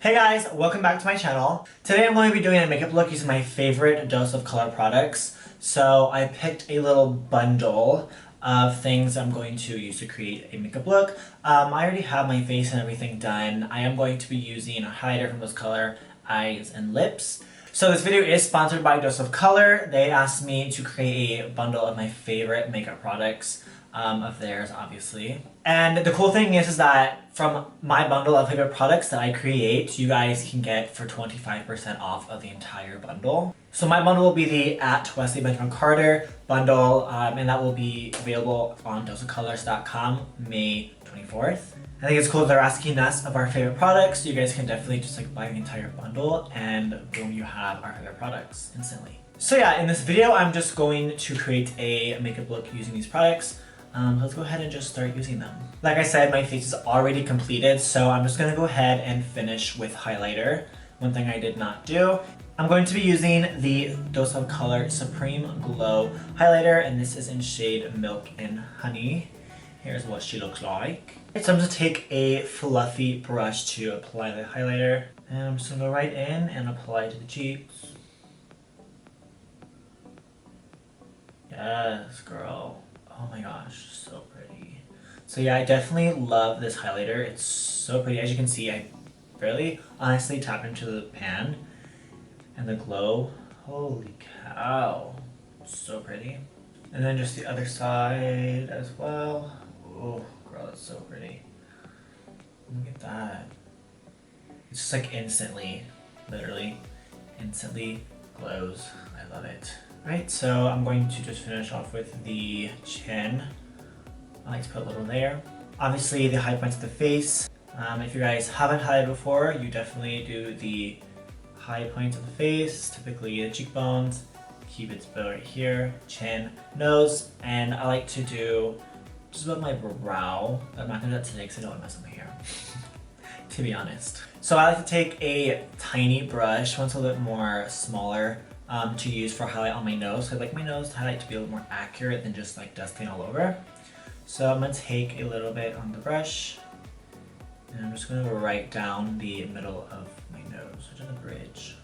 Hey guys, welcome back to my channel. Today I'm going to be doing a makeup look using my favorite Dose of Color products. So I picked a little bundle of things I'm going to use to create a makeup look. I already have my face and everything done. I am going to be using a highlighter from Dose of Color, eyes and lips. So this video is sponsored by Dose of Color. They asked me to create a bundle of my favorite makeup products. Of theirs, obviously. And the cool thing is that from my bundle of favorite products that I create, you guys can get for 25% off of the entire bundle. So my bundle will be the @Wesley Benjamin Carter bundle, and that will be available on doseofcolors.com May 24th. I think it's cool that they're asking us of our favorite products. You guys can definitely just like buy the entire bundle and boom, you have our favorite products instantly. So yeah, in this video, I'm just going to create a makeup look using these products. Let's go ahead and just start using them. Like I said, my face is already completed, so I'm just gonna go ahead and finish with highlighter. One thing I did not do. I'm going to be using the Dose of Color Supreme Glow highlighter, and this is in shade Milk and Honey. Here's what she looks like. So I'm just gonna take a fluffy brush to apply the highlighter, and I'm just gonna go right in and apply it to the cheeks. Yes, girl. Oh my gosh, so pretty. So yeah, I definitely love this highlighter. It's so pretty. As you can see, I barely honestly tap into the pan. And the glow, holy cow. So pretty. And then just the other side as well. Oh, girl, that's so pretty. Look at that. It's just like instantly, literally, instantly glows. I love it. Right, so I'm going to just finish off with the chin. I like to put a little there. Obviously, the high points of the face. If you guys haven't highlighted before, you definitely do the high points of the face, typically the cheekbones, cupid's bow right here, chin, nose, and I like to do just about my brow. I'm not gonna do that today because I don't want to mess up my hair, to be honest. So I like to take a tiny brush, one's a little bit more smaller, to use for highlight on my nose. So I like my nose to highlight to be a little more accurate than just like dusting all over. So I'm going to take a little bit on the brush and I'm just going to go right down the middle of my nose, which is the bridge.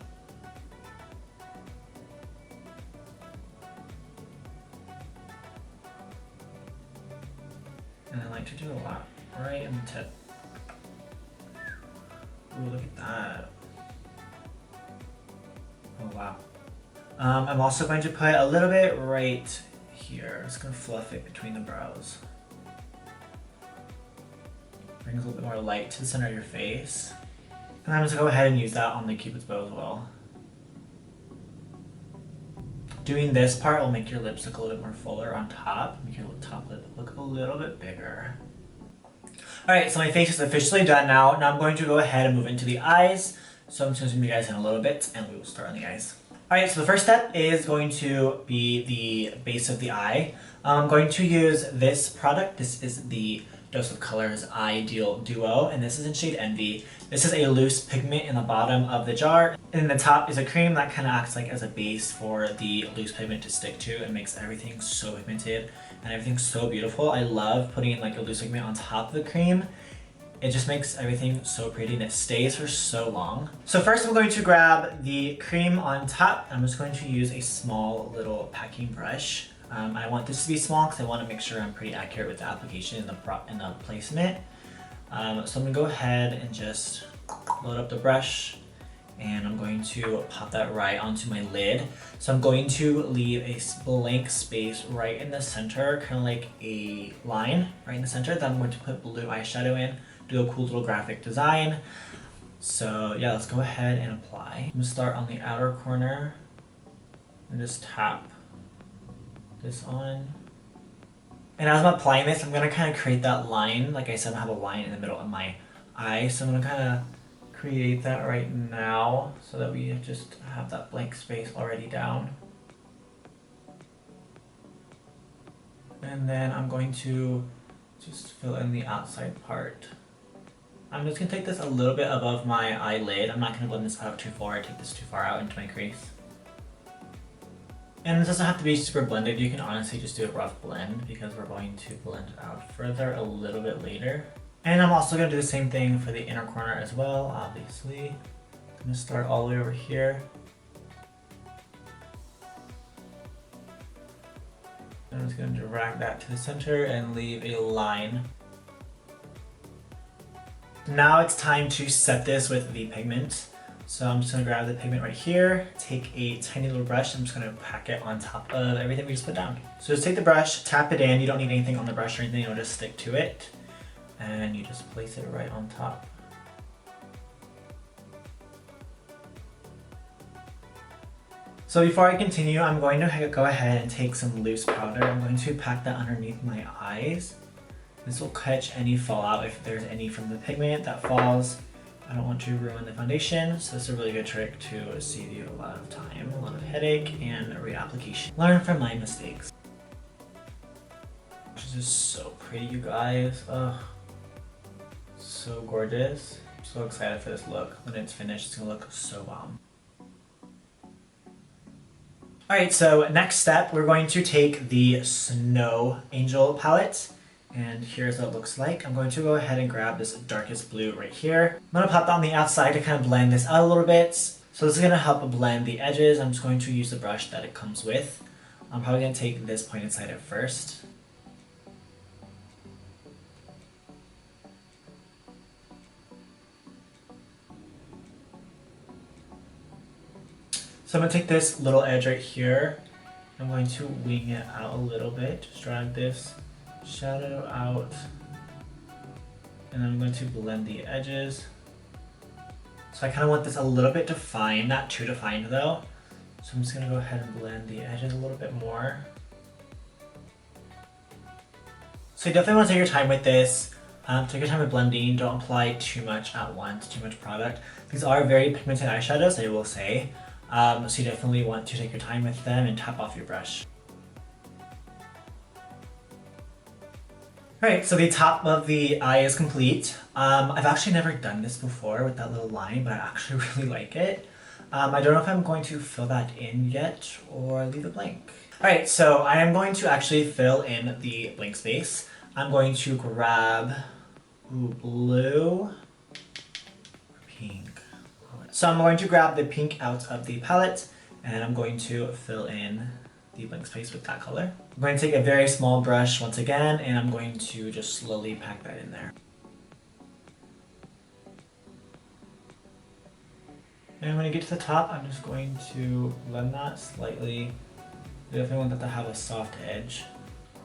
And I like to do a lot right in the tip. Ooh, look at that. Oh wow. I'm also going to put a little bit right here. I'm just going to fluff it between the brows. Brings a little bit more light to the center of your face. And I'm just going to go ahead and use that on the cupid's bow as well. Doing this part will make your lips look a little bit more fuller on top, make your top lip look a little bit bigger. Alright, so my face is officially done now. Now I'm going to go ahead and move into the eyes. So I'm just going to zoom you guys in a little bit and we will start on the eyes. Alright, so the first step is going to be the base of the eye. I'm going to use this product. This is the Dose of Color's EyeDeal Duo, and this is in shade Envy. This is a loose pigment in the bottom of the jar, and the top is a cream that kind of acts like as a base for the loose pigment to stick to. It makes everything so pigmented and everything so beautiful. I love putting like a loose pigment on top of the cream. It just makes everything so pretty and it stays for so long. So first I'm going to grab the cream on top. I'm just going to use a small little packing brush. I want this to be small because I want to make sure I'm pretty accurate with the application and the placement. So I'm going to go ahead and just load up the brush and I'm going to pop that right onto my lid. So I'm going to leave a blank space right in the center, kind of like a line right in the center. Then I'm going to put blue eyeshadow in. Do a cool little graphic design. So yeah, let's go ahead and apply. I'm gonna start on the outer corner and just tap this on. And as I'm applying this, I'm gonna kind of create that line. Like I said, I have a line in the middle of my eye, so I'm gonna kind of create that right now so that we just have that blank space already down. And then I'm going to just fill in the outside part. I'm just going to take this a little bit above my eyelid. I'm not going to blend this out too far. I take this too far out into my crease. And this doesn't have to be super blended. You can honestly just do a rough blend because we're going to blend it out further a little bit later. And I'm also going to do the same thing for the inner corner as well, obviously. I'm going to start all the way over here. I'm just going to drag that to the center and leave a line. Now it's time to set this with the pigment. So I'm just going to grab the pigment right here, take a tiny little brush, I'm just going to pack it on top of everything we just put down. So just take the brush, tap it in, you don't need anything on the brush or anything, it'll just stick to it. And you just place it right on top. So before I continue, I'm going to go ahead and take some loose powder. I'm going to pack that underneath my eyes. This will catch any fallout if there's any from the pigment that falls. I don't want to ruin the foundation, so it's a really good trick to save you a lot of time, a lot of headache, and reapplication. Learn from my mistakes. This is so pretty, you guys. Ugh. So gorgeous. I'm so excited for this look. When it's finished, it's gonna look so bomb. Alright, so next step, we're going to take the Snow Angel palette. And here's what it looks like. I'm going to go ahead and grab this darkest blue right here. I'm going to pop that on the outside to kind of blend this out a little bit. So this is going to help blend the edges. I'm just going to use the brush that it comes with. I'm probably going to take this pointed side at first. So I'm going to take this little edge right here. I'm going to wing it out a little bit. Just drag this shadow out, and I'm going to blend the edges. So I kind of want this a little bit defined, not too defined though. So I'm just going to go ahead and blend the edges a little bit more. So you definitely want to take your time with this. Take your time with blending. Don't apply too much at once, too much product. These are very pigmented eyeshadows, I will say. So you definitely want to take your time with them and tap off your brush. Alright, so the top of the eye is complete. I've actually never done this before with that little line, but I actually really like it. I don't know if I'm going to fill that in yet or leave it blank. Alright, so I am going to actually fill in the blank space. I'm going to grab blue, pink. So I'm going to grab the pink out of the palette and I'm going to fill in the blank space with that color. I'm going to take a very small brush once again and I'm going to just slowly pack that in there. And when you get to the top, I'm just going to blend that slightly. You definitely want that to have a soft edge.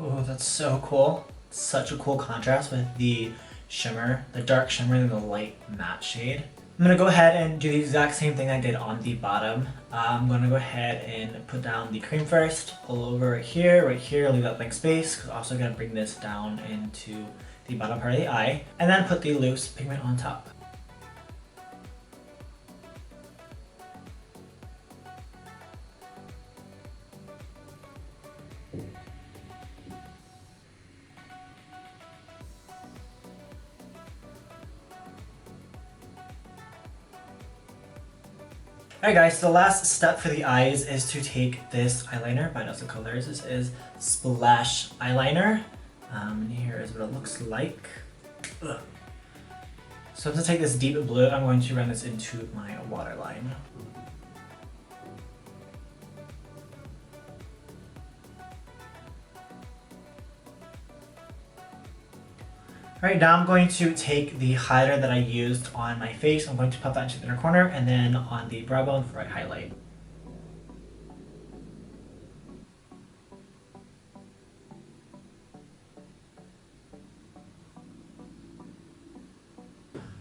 Oh, that's so cool. Such a cool contrast with the shimmer, the dark shimmer and the light matte shade. I'm going to go ahead and do the exact same thing I did on the bottom. I'm going to go ahead and put down the cream first, all over right here, leave that blank space, because I'm also going to bring this down into the bottom part of the eye, and then put the loose pigment on top. Alright guys, so the last step for the eyes is to take this eyeliner by Eyeshadow Colors. This is Splash Eyeliner. And here is what it looks like. Ugh. So to take this deep blue, I'm going to run this into my waterline. Alright, now I'm going to take the highlighter that I used on my face. I'm going to pop that into the inner corner and then on the brow bone for a highlight.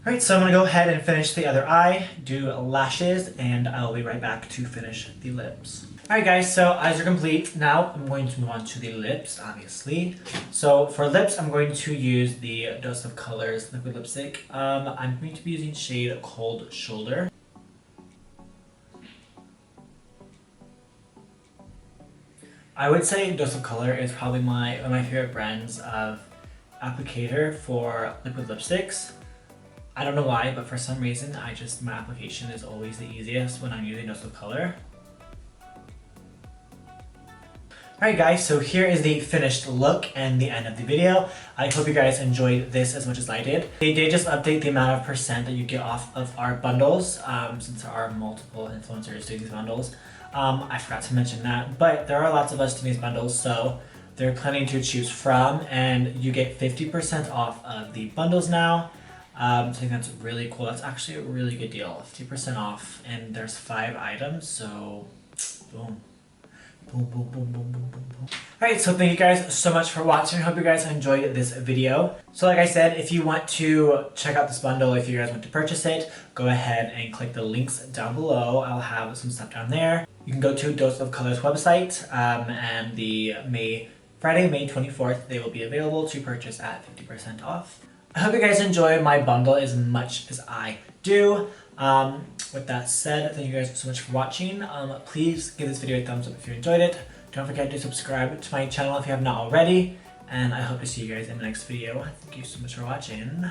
Alright, so I'm going to go ahead and finish the other eye, do lashes, and I'll be right back to finish the lips. Alright guys, so eyes are complete. Now I'm going to move on to the lips, obviously. So for lips, I'm going to use the Dose of Colors liquid lipstick. I'm going to be using shade Cold Shoulder. I would say Dose of Color is probably one of my favorite brands of applicator for liquid lipsticks. I don't know why, but for some reason, my application is always the easiest when I'm using Dose of Color. Alright guys, so here is the finished look and the end of the video. I hope you guys enjoyed this as much as I did. They did just update the amount of percent that you get off of our bundles, since there are multiple influencers doing these bundles. I forgot to mention that, but there are lots of us doing these bundles, so there are plenty to choose from, and you get 50% off of the bundles now. I think that's really cool. That's actually a really good deal. 50% off, and there's 5 items, so boom. Boom, boom, boom, boom, boom, boom, boom. Alright, so thank you guys so much for watching. I hope you guys enjoyed this video. So like I said, if you want to check out this bundle, if you guys want to purchase it, go ahead and click the links down below. I'll have some stuff down there. You can go to Dose of Colors website, and the Friday, May 24th, they will be available to purchase at 50% off. I hope you guys enjoy my bundle as much as I do. With that said, thank you guys so much for watching. Please give this video a thumbs up if you enjoyed it. Don't forget to subscribe to my channel if you have not already. And I hope to see you guys in the next video. Thank you so much for watching.